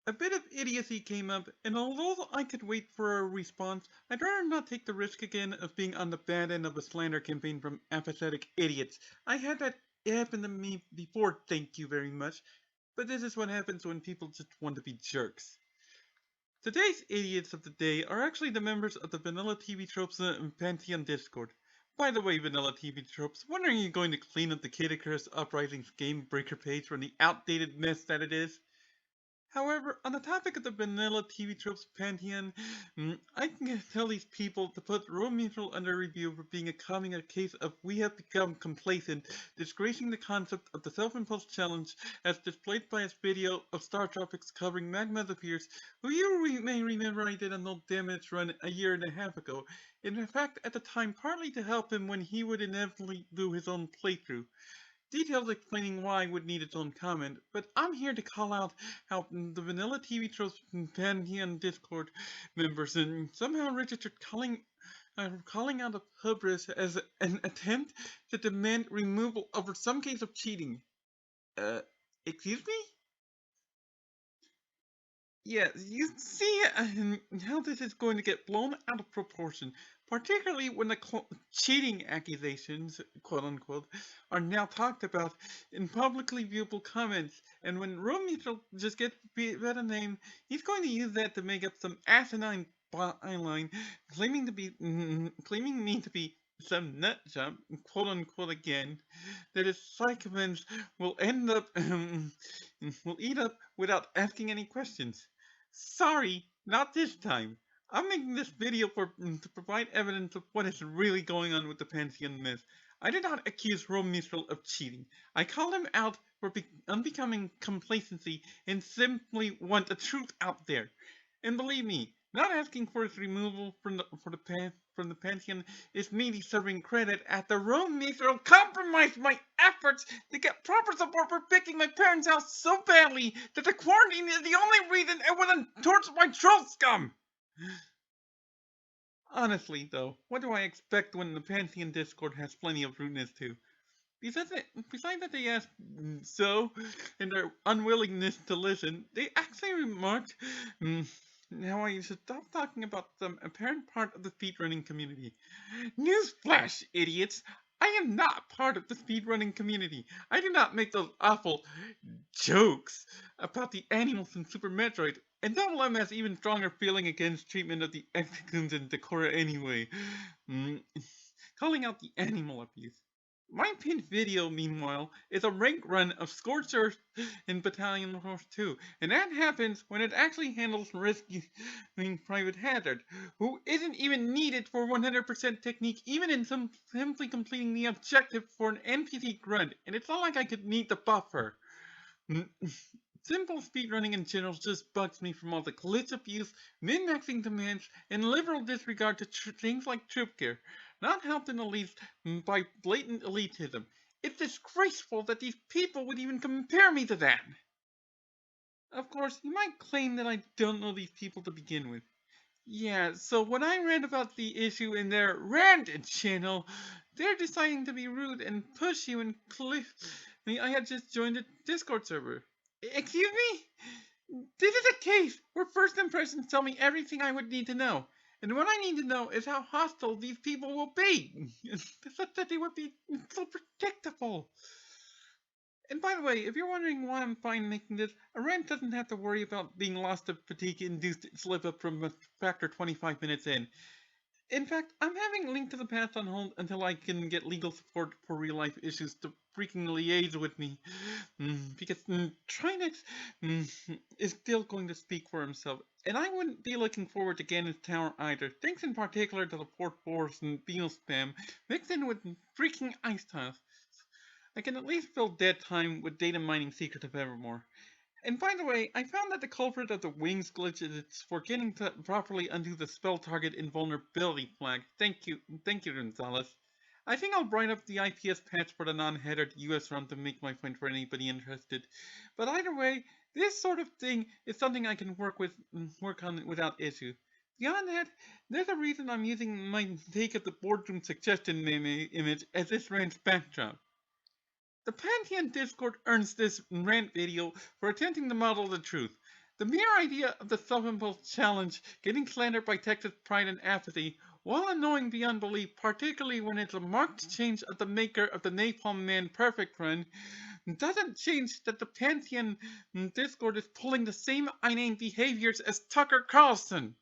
A bit of idiocy came up, and although I could wait for a response, I'd rather not take the risk again of being on the bad end of a slander campaign from apathetic idiots. I had that happen to me before, thank you very much, but this is what happens when people just want to be jerks. Today's idiots of the day are actually the members of the Vanilla TV Tropes and Pantheon Discord. By the way, Vanilla TV Tropes, when are you going to clean up the Kid Icarus Uprising's Game Breaker page from the outdated mess that it is? However, on the topic of the vanilla TV tropes pantheon, I can tell these people to put RoahmMythril under review for being a case of we have become complacent, disgracing the concept of the self-imposed challenge as displayed by his video of Startropics covering Magma the Fierce, who you may remember I did a no damage run a year and a half ago. In fact, at the time, partly to help him when he would inevitably do his own playthrough. Details explaining why would need its own comment, but I'm here to call out how the Vanilla TV Tropes Pantheon Discord members and somehow registered calling out of hubris as an attempt to demand removal over some case of cheating. Excuse me? Yeah, you see how this is going to get blown out of proportion, particularly when the cheating accusations, quote unquote, are now talked about in publicly viewable comments. And when RoahmMythril just gets a name, he's going to use that to make up some asinine byline, claiming me to be some nut job, quote unquote again, that his sycophants will end up will eat up without asking any questions. Sorry, not this time. I'm making this video to provide evidence of what is really going on with the Pantheon myth. I did not accuse RoahmMythril of cheating. I called him out for unbecoming complacency and simply want the truth out there. And believe me, not asking for his removal from the Pantheon is me deserving credit after RoahmMythril compromised my efforts to get proper support for picking my parents' house so badly that the quarantine is the only reason it wasn't torched by troll scum! Honestly, though, what do I expect when the Pantheon Discord has plenty of rudeness too? Besides that they asked so, in their unwillingness to listen, they actually remarked how I should stop talking about some apparent part of the speedrunning community. Newsflash, idiots! I am not part of the speedrunning community. I do not make those awful jokes about the animals in Super Metroid, and Double M has even stronger feeling against treatment of the Etecoons and Dachora anyway. Calling out the animal abuse. My pinned video, meanwhile, is a rank run of Scorched Earth in Battalion Wars 2, and that happens when it actually handles rescuing Private Hazard, who isn't even needed for 100% technique, even in simply completing the objective for an NPC grunt, and it's not like I could need the buffer. Simple speedrunning in general just bugs me from all the glitch abuse, min-maxing demands, and liberal disregard to things like troop gear, not helped in the least by blatant elitism. It's disgraceful that these people would even compare me to that. Of course, you might claim that I don't know these people to begin with. Yeah, so when I read about the issue in their RANT channel, they're deciding to be rude and push you and I had just joined a Discord server. Excuse me? This is a case where first impressions tell me everything I would need to know. And what I need to know is how hostile these people will be, such that they would be so predictable. And by the way, if you're wondering why I'm fine making this, a rant doesn't have to worry about being lost to fatigue-induced slip-up from a factor 25 minutes in. In fact, I'm having Link to the Past on hold until I can get legal support for real-life issues to freaking liaise with me. Because Trinex is still going to speak for himself, and I wouldn't be looking forward to Ganon's Tower either, thanks in particular to the Port Force and Beal spam, mixed in with freaking ice tiles. I can at least fill dead time with data mining Secret of Evermore. And by the way, I found that the culprit of the wings glitch is forgetting to properly undo the spell target invulnerability flag. Thank you, Gonzalez. I think I'll write up the IPS patch for the non-headered US run to make my point for anybody interested. But either way, this sort of thing is something I can work on without issue. Beyond that, there's a reason I'm using my take of the boardroom suggestion image as this rant's backdrop. The Pantheon Discord earns this rant video for attempting to model the truth. The mere idea of the self-imposed challenge getting slandered by Texas pride and apathy, while annoying beyond belief, particularly when it's a marked change of the maker of the Napalm Man Perfect run, doesn't change that the Pantheon Discord is pulling the same inane behaviors as Tucker Carlson.